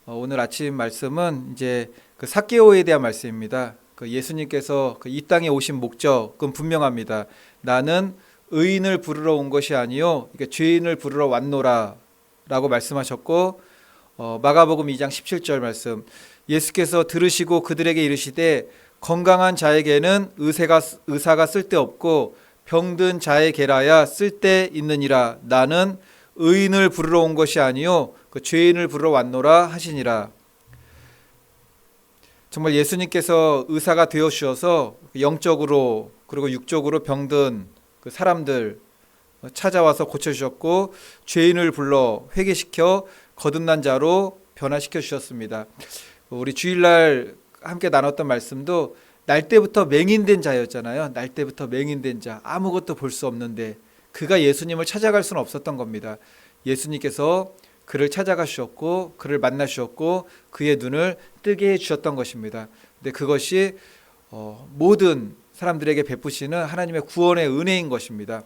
오늘 아침 말씀은 이제 그 삭개오에 대한 말씀입니다. 그 예수님께서 이 땅에 오신 목적은 분명합니다. 나는 의인을 부르러 온 것이 아니요 죄인을 부르러 왔노라라고 말씀하셨고, 마가복음 2장 17절 말씀, 예수께서 들으시고 그들에게 이르시되 건강한 자에게는 의사가 쓸데없고 병든 자에게라야 쓸데 있느니라. 나는 의인을 부르러 온 것이 아니요 그 죄인을 부르러 왔노라 하시니라. 정말 예수님께서 의사가 되어 주셔서 영적으로 그리고 육적으로 병든 그 사람들 찾아와서 고쳐주셨고, 죄인을 불러 회개시켜 거듭난 자로 변화시켜 주셨습니다. 우리 주일날 함께 나눴던 말씀도 날 때부터 맹인된 자였잖아요. 날 때부터 맹인된 자, 아무것도 볼 수 없는데 그가 예수님을 찾아갈 수는 없었던 겁니다. 예수님께서 그를 찾아가셨고 그를 만나셨고 그의 눈을 뜨게 해주셨던 것입니다. 근데 그것이 모든 사람들에게 베푸시는 하나님의 구원의 은혜인 것입니다.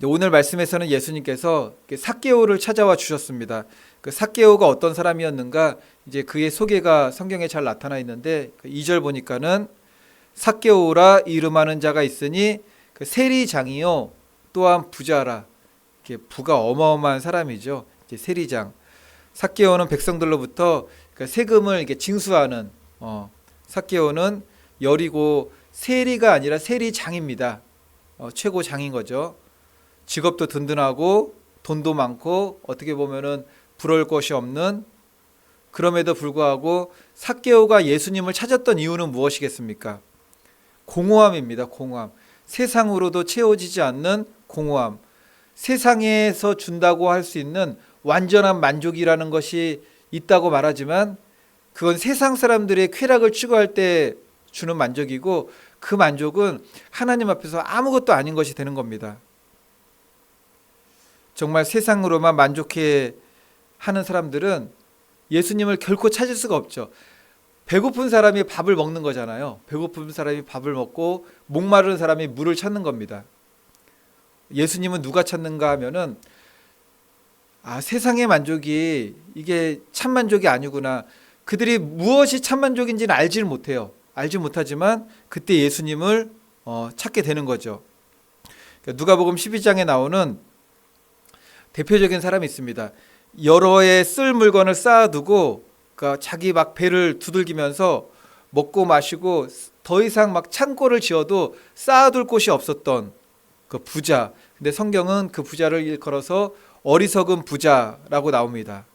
오늘 말씀에서는 예수님께서 삭개오를 찾아와 주셨습니다. 그 삭개오가 어떤 사람이었는가, 이제 그의 소개가 성경에 잘 나타나 있는데, 2절 보니까는 삭개오라 이름하는 자가 있으니 그 세리장이요 또한 부자라. 부가 어마어마한 사람이죠. 이제 세리장. 삭개오는 백성들로부터 세금을 이렇게 징수하는, 삭개오는 여리고 세리가 아니라 세리장입니다. 최고 장인 거죠. 직업도 든든하고 돈도 많고 어떻게 보면은 부러울 것이 없는, 그럼에도 불구하고 삭개오가 예수님을 찾았던 이유는 무엇이겠습니까? 공허함입니다. 공허함. 세상으로도 채워지지 않는 공허함. 세상에서 준다고 할 수 있는 완전한 만족이라는 것이 있다고 말하지만 그건 세상 사람들의 쾌락을 추구할 때 주는 만족이고, 그 만족은 하나님 앞에서 아무것도 아닌 것이 되는 겁니다. 정말 세상으로만 만족해 하는 사람들은 예수님을 결코 찾을 수가 없죠. 배고픈 사람이 밥을 먹는 거잖아요. 배고픈 사람이 밥을 먹고 목마른 사람이 물을 찾는 겁니다. 예수님은 누가 찾는가 하면은, 세상의 만족이 이게 참 만족이 아니구나. 그들이 무엇이 참 만족인지는 알지를 못해요. 알지 못하지만 그때 예수님을 찾게 되는 거죠. 누가복음 12장에 나오는 대표적인 사람이 있습니다. 여러 해 쓸 물건을 쌓아두고 자기 막 배를 두들기면서 먹고 마시고 더 이상 막 창고를 지어도 쌓아둘 곳이 없었던 그 부자. 근데 성경은 그 부자를 일컬어서 어리석은 부자라고 나옵니다.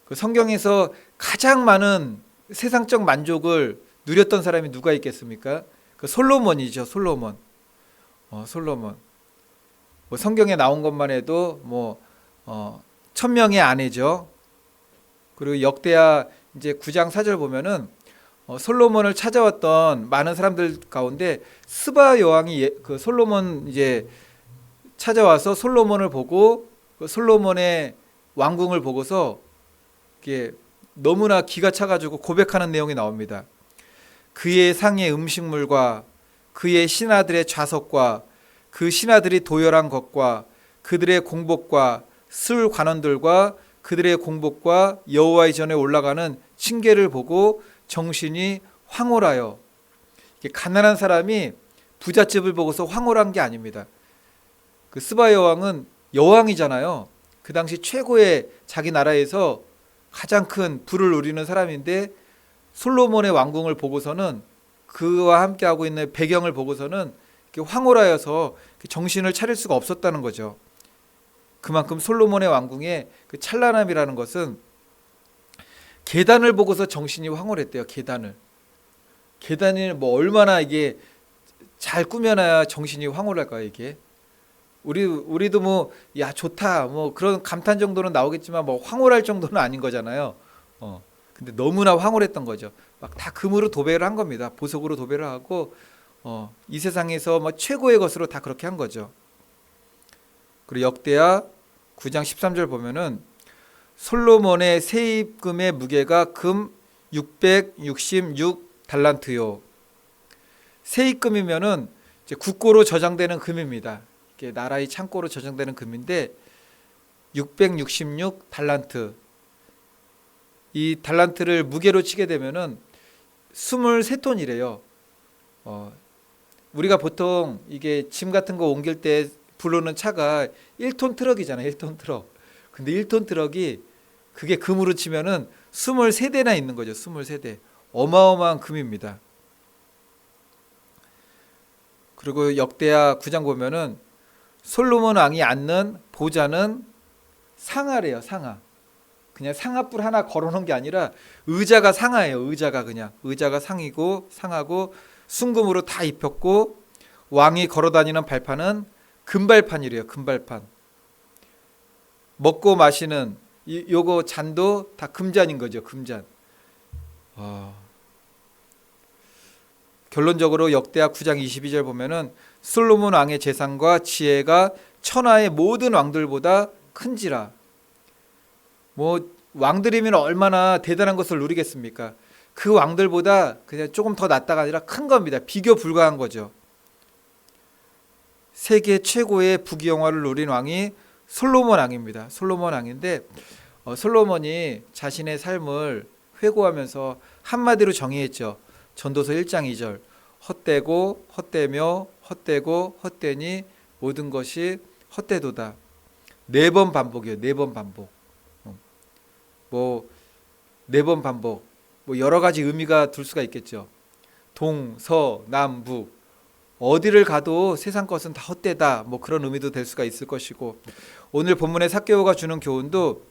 그 성경에서 가장 많은 세상적 만족을 누렸던 사람이 누가 있겠습니까? 그 솔로몬이죠. 솔로몬. 솔로몬. 뭐 성경에 나온 것만 해도 1000명의 아내죠. 그리고 역대하 이제 9장 4절 보면은 솔로몬을 찾아왔던 많은 사람들 가운데 스바 여왕이 그 솔로몬 이제 찾아와서 솔로몬을 보고 그 솔로몬의 왕궁을 보고서 이게 너무나 기가 차가지고 고백하는 내용이 나옵니다. 그의 상의 음식물과 그의 신하들의 좌석과 그 신하들이 도열한 것과 그들의 공복과 술 관원들과 그들의 공복과 여호와의 전에 올라가는 층계를 보고 정신이 황홀하여. 가난한 사람이 부잣집을 보고서 황홀한 게 아닙니다. 그 스바 여왕은 여왕이잖아요. 그 당시 최고의 자기 나라에서 가장 큰 부를 누리는 사람인데, 솔로몬의 왕궁을 보고서는, 그와 함께하고 있는 배경을 보고서는 황홀하여서 정신을 차릴 수가 없었다는 거죠. 그만큼 솔로몬의 왕궁의 그 찬란함이라는 것은, 계단을 보고서 정신이 황홀했대요. 계단을 얼마나 이게 잘 꾸며놔야 정신이 황홀할까요? 이게 우리도 야 좋다 그런 감탄 정도는 나오겠지만 황홀할 정도는 아닌 거잖아요. 근데 너무나 황홀했던 거죠. 막 다 금으로 도배를 한 겁니다. 보석으로 도배를 하고 이 세상에서 최고의 것으로 다 그렇게 한 거죠. 그리고 역대하 9장 13절 보면은 솔로몬의 세입금의 무게가 금 666달란트요. 세입금이면은 이제 국고로 저장되는 금입니다. 이게 나라의 창고로 저장되는 금인데 666달란트. 이 달란트를 무게로 치게 되면은 23톤이래요. 우리가 보통 이게 짐 같은 거 옮길 때 부르는 차가 1톤 트럭이잖아요. 1톤 트럭. 근데 1톤 트럭이 그게 금으로 치면은 23대나 있는 거죠. 23대. 어마어마한 금입니다. 그리고 역대하 9장 보면은 솔로몬 왕이 앉는 보좌는 상하래요. 상하. 그냥 상아뿔 하나 걸어놓은 게 아니라 의자가 상하예요. 의자가 상이고 상하고 순금으로 다 입혔고 왕이 걸어다니는 발판은 금발판이래요. 금발판. 먹고 마시는 요거 잔도 다 금잔인 거죠. 금잔. 결론적으로 역대하 9장 22절 보면은 솔로몬 왕의 재산과 지혜가 천하의 모든 왕들보다 큰지라. 뭐 왕들이면 얼마나 대단한 것을 누리겠습니까? 그 왕들보다 그냥 조금 더 낫다가 아니라 큰 겁니다. 비교 불가한 거죠. 세계 최고의 부귀영화를 누린 왕이 솔로몬 왕입니다. 솔로몬 왕인데 솔로몬이 자신의 삶을 회고하면서 한마디로 정의했죠. 전도서 1장 2절. 헛되고 헛되며 헛되고 헛되니 모든 것이 헛되도다. 4번 반복이에요. 4번 반복. 뭐 4번 반복. 뭐 여러 가지 의미가 둘 수가 있겠죠. 동, 서, 남, 북. 어디를 가도 세상 것은 다 헛되다. 뭐 그런 의미도 될 수가 있을 것이고, 오늘 본문의 삭개오가 주는 교훈도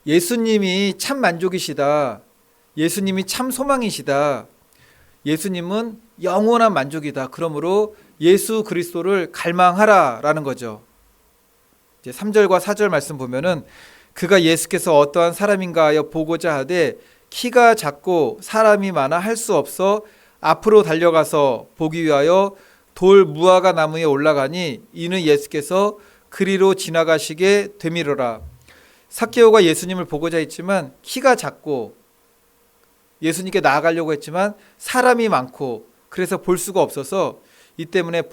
예수님이 참 만족이시다. 예수님이 참 소망이시다. 예수님은 영원한 만족이다. 그러므로 예수 그리스도를 갈망하라라는 거죠. 이제 3절과 4절 말씀 보면은 그가 예수께서 어떠한 사람인가 하여 보고자 하되 키가 작고 사람이 많아 할 수 없어 앞으로 달려가서 보기 위하여 돌 무화과 나무에 올라가니 이는 예수께서 그리로 지나가시게 되미로라. 삭개오가 예수님을 보고자 했지만 키가 작고 예수님께 나아가려고 했지만 사람이 많고 그래서 볼 수가 없어서 이 때문에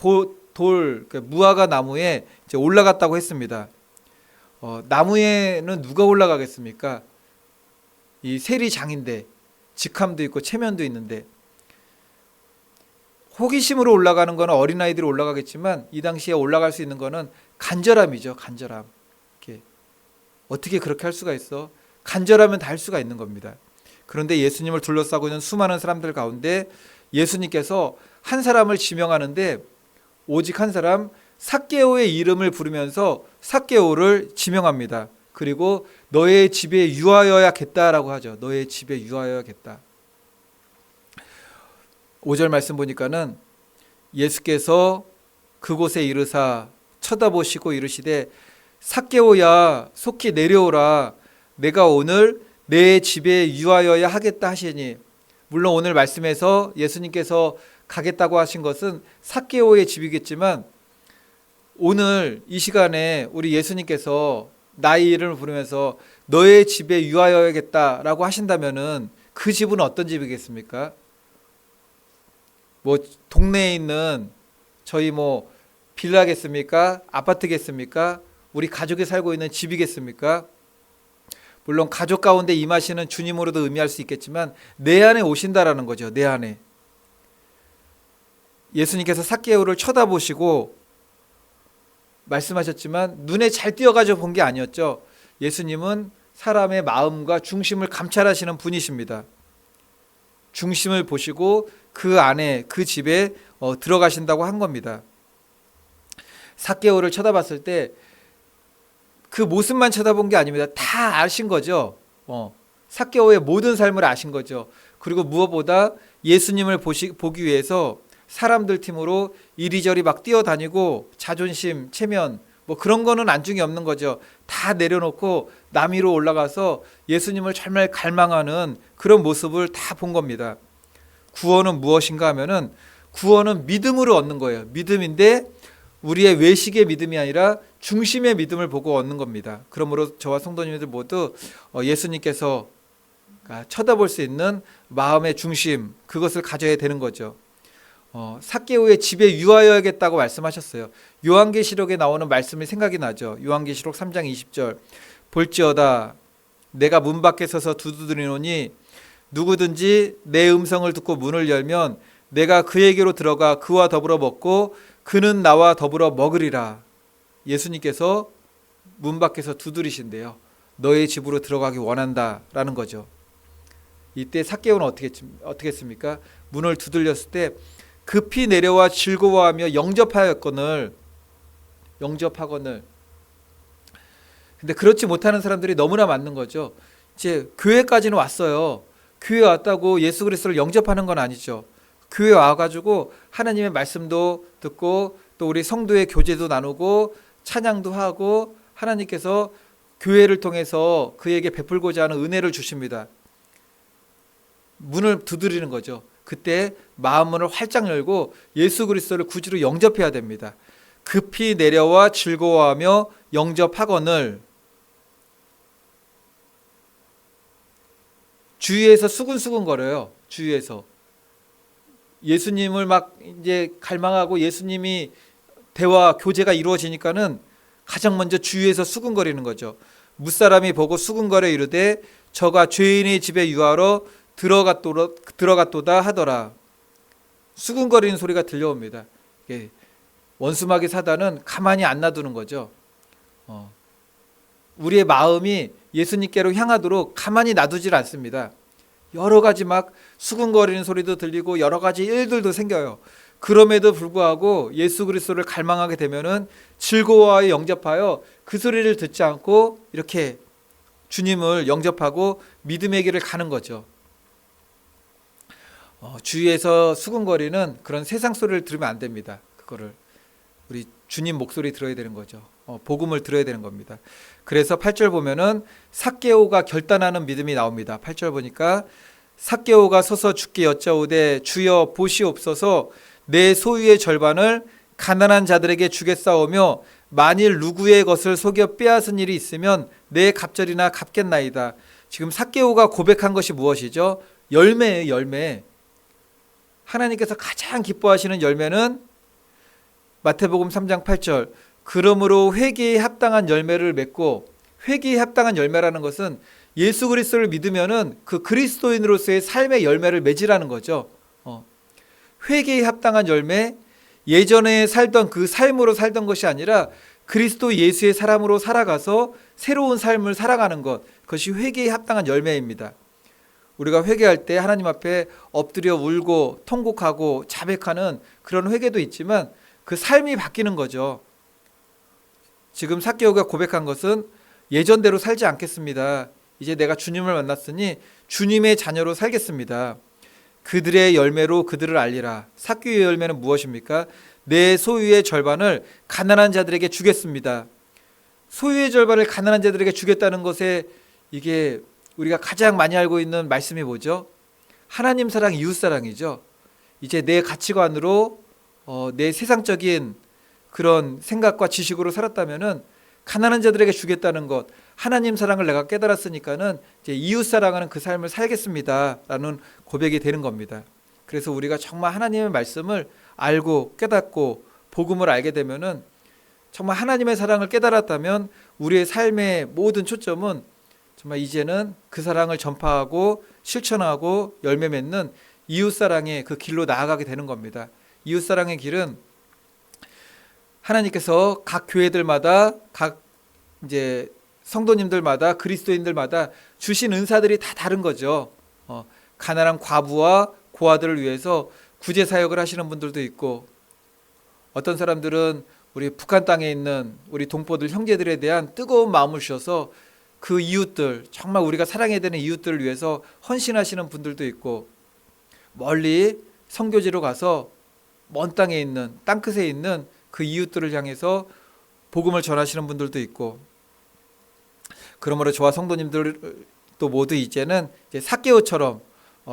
무화과 나무에 이제 올라갔다고 했습니다. 나무에는 누가 올라가겠습니까? 이 세리장인데 직함도 있고 체면도 있는데, 호기심으로 올라가는 거는 어린아이들이 올라가겠지만 이 당시에 올라갈 수 있는 거는 간절함이죠. 간절함. 어떻게 그렇게 할 수가 있어? 간절하면 다 할 수가 있는 겁니다. 그런데 예수님을 둘러싸고 있는 수많은 사람들 가운데 예수님께서 한 사람을 지명하는데 오직 한 사람 삭개오의 이름을 부르면서 삭개오를 지명합니다. 그리고 너의 집에 유하여야겠다라고 하죠. 너의 집에 유하여야겠다. 5절 말씀 보니까는 예수께서 그곳에 이르사 쳐다보시고 이르시되 삭개오야 속히 내려오라. 내가 오늘 내 집에 유하여야 하겠다 하시니, 물론 오늘 말씀에서 예수님께서 가겠다고 하신 것은 삭개오의 집이겠지만 오늘 이 시간에 우리 예수님께서 나의 이름을 부르면서 너의 집에 유하여야겠다라고 하신다면은 그 집은 어떤 집이겠습니까? 뭐 동네에 있는 저희 뭐 빌라겠습니까? 아파트겠습니까? 우리 가족이 살고 있는 집이겠습니까? 물론 가족 가운데 임하시는 주님으로도 의미할 수 있겠지만 내 안에 오신다라는 거죠. 내 안에. 예수님께서 삭개오를 쳐다보시고 말씀하셨지만 눈에 잘 띄어가지고 본 게 아니었죠. 예수님은 사람의 마음과 중심을 감찰하시는 분이십니다. 중심을 보시고 그 안에 그 집에 들어가신다고 한 겁니다. 삭개오를 쳐다봤을 때 그 모습만 쳐다본 게 아닙니다. 다 아신 거죠. 삭개오의 모든 삶을 아신 거죠. 그리고 무엇보다 예수님을 보기 위해서 사람들 팀으로 이리저리 막 뛰어다니고 자존심, 체면 뭐 그런 거는 안중이 없는 거죠. 다 내려놓고 남 위로 올라가서 예수님을 정말 갈망하는 그런 모습을 다 본 겁니다. 구원은 무엇인가 하면은 구원은 믿음으로 얻는 거예요. 믿음인데 우리의 외식의 믿음이 아니라 중심의 믿음을 보고 얻는 겁니다. 그러므로 저와 성도님들 모두 예수님께서 쳐다볼 수 있는 마음의 중심, 그것을 가져야 되는 거죠. 삭개오의 집에 유하여야겠다고 말씀하셨어요. 요한계시록에 나오는 말씀이 생각이 나죠. 요한계시록 3장 20절 볼지어다 내가 문 밖에 서서 두드리노니 누구든지 내 음성을 듣고 문을 열면 내가 그에게로 들어가 그와 더불어 먹고 그는 나와 더불어 먹으리라. 예수님께서 문 밖에서 두드리신대요. 너의 집으로 들어가기 원한다라는 거죠. 이때 삭개오는 어떻게 했습니까? 문을 두들렸을 때 급히 내려와 즐거워하며 영접하거늘. 근데 그렇지 못하는 사람들이 너무나 많은 거죠. 이제 교회까지는 왔어요. 교회 왔다고 예수 그리스도를 영접하는 건 아니죠. 교회 와가지고 하나님의 말씀도 듣고 또 우리 성도의 교제도 나누고 찬양도 하고 하나님께서 교회를 통해서 그에게 베풀고자 하는 은혜를 주십니다. 문을 두드리는 거죠. 그때 마음문을 활짝 열고 예수 그리스도를 구주로 영접해야 됩니다. 급히 내려와 즐거워하며 영접하거늘. 주위에서 수근수근 거려요. 주위에서 예수님을 막 이제 갈망하고 예수님이 대화 교제가 이루어지니까는 가장 먼저 주위에서 수근거리는 거죠. 무사람이 보고 수근거려 이르되 저가 죄인의 집에 유하러 들어갔도다 하더라. 수근거리는 소리가 들려옵니다. 원수마귀 사단은 가만히 안 놔두는 거죠. 우리의 마음이 예수님께로 향하도록 가만히 놔두질 않습니다. 여러 가지 막 수근거리는 소리도 들리고 여러 가지 일들도 생겨요. 그럼에도 불구하고 예수 그리스도를 갈망하게 되면은 즐거워하여 영접하여 그 소리를 듣지 않고 이렇게 주님을 영접하고 믿음의 길을 가는 거죠. 주위에서 수근거리는 그런 세상 소리를 들으면 안 됩니다. 그거를 우리 주님 목소리 들어야 되는 거죠. 복음을 들어야 되는 겁니다. 그래서 8절 보면은 삭개오가 결단하는 믿음이 나옵니다. 8절 보니까 삭개오가 서서 주께 여짜오되 주여 보시옵소서 내 소유의 절반을 가난한 자들에게 주겠사오며 만일 누구의 것을 속여 빼앗은 일이 있으면 내 갑절이나 갚겠나이다. 지금 삭개오가 고백한 것이 무엇이죠? 열매예요. 열매. 하나님께서 가장 기뻐하시는 열매는 마태복음 3장 8절 그러므로 회개에 합당한 열매를 맺고, 회개에 합당한 열매라는 것은 예수 그리스도를 믿으면은 그 그리스도인으로서의 삶의 열매를 맺으라는 거죠. 회개에 합당한 열매, 예전에 살던 그 삶으로 살던 것이 아니라 그리스도 예수의 사람으로 살아가서 새로운 삶을 살아가는 것, 그것이 회개에 합당한 열매입니다. 우리가 회개할 때 하나님 앞에 엎드려 울고 통곡하고 자백하는 그런 회개도 있지만 그 삶이 바뀌는 거죠. 지금 삭개오가 고백한 것은 예전대로 살지 않겠습니다. 이제 내가 주님을 만났으니 주님의 자녀로 살겠습니다. 그들의 열매로 그들을 알리라. 삭개오의 열매는 무엇입니까? 내 소유의 절반을 가난한 자들에게 주겠습니다. 소유의 절반을 가난한 자들에게 주겠다는 것에 이게 우리가 가장 많이 알고 있는 말씀이 뭐죠? 하나님 사랑, 이웃 사랑이죠. 이제 내 가치관으로 내 세상적인 그런 생각과 지식으로 살았다면은 가난한 자들에게 주겠다는 것, 하나님 사랑을 내가 깨달았으니까는 이제 이웃 사랑하는 그 삶을 살겠습니다라는 고백이 되는 겁니다. 그래서 우리가 정말 하나님의 말씀을 알고 깨닫고 복음을 알게 되면은 정말 하나님의 사랑을 깨달았다면 우리의 삶의 모든 초점은 정말 이제는 그 사랑을 전파하고 실천하고 열매 맺는 이웃 사랑의 그 길로 나아가게 되는 겁니다. 이웃 사랑의 길은 하나님께서 각 교회들마다 각 이제 성도님들마다 그리스도인들마다 주신 은사들이 다 다른 거죠. 가난한 과부와 고아들을 위해서 구제 사역을 하시는 분들도 있고, 어떤 사람들은 우리 북한 땅에 있는 우리 동포들 형제들에 대한 뜨거운 마음을 주셔서 그 이웃들, 정말 우리가 사랑해야 되는 이웃들을 위해서 헌신하시는 분들도 있고, 멀리 선교지로 가서 먼 땅에 있는, 땅끝에 있는 그 이웃들을 향해서 복음을 전하시는 분들도 있고, 그러므로 저와 성도님들도 모두 이제는 이제 삭개오처럼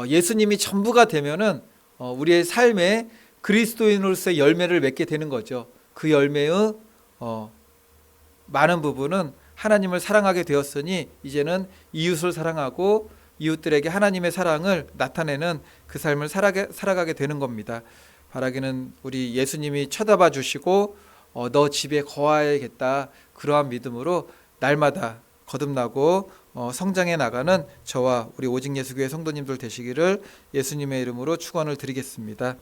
예수님이 전부가 되면은 우리의 삶에 그리스도인으로서의 열매를 맺게 되는 거죠. 그 열매의 많은 부분은 하나님을 사랑하게 되었으니 이제는 이웃을 사랑하고 이웃들에게 하나님의 사랑을 나타내는 그 삶을 살아가게 되는 겁니다. 바라기는 우리 예수님이 쳐다봐 주시고 너 집에 거하야겠다, 그러한 믿음으로 날마다 거듭나고 성장해 나가는 저와 우리 오직 예수교회 성도님들 되시기를 예수님의 이름으로 축원을 드리겠습니다.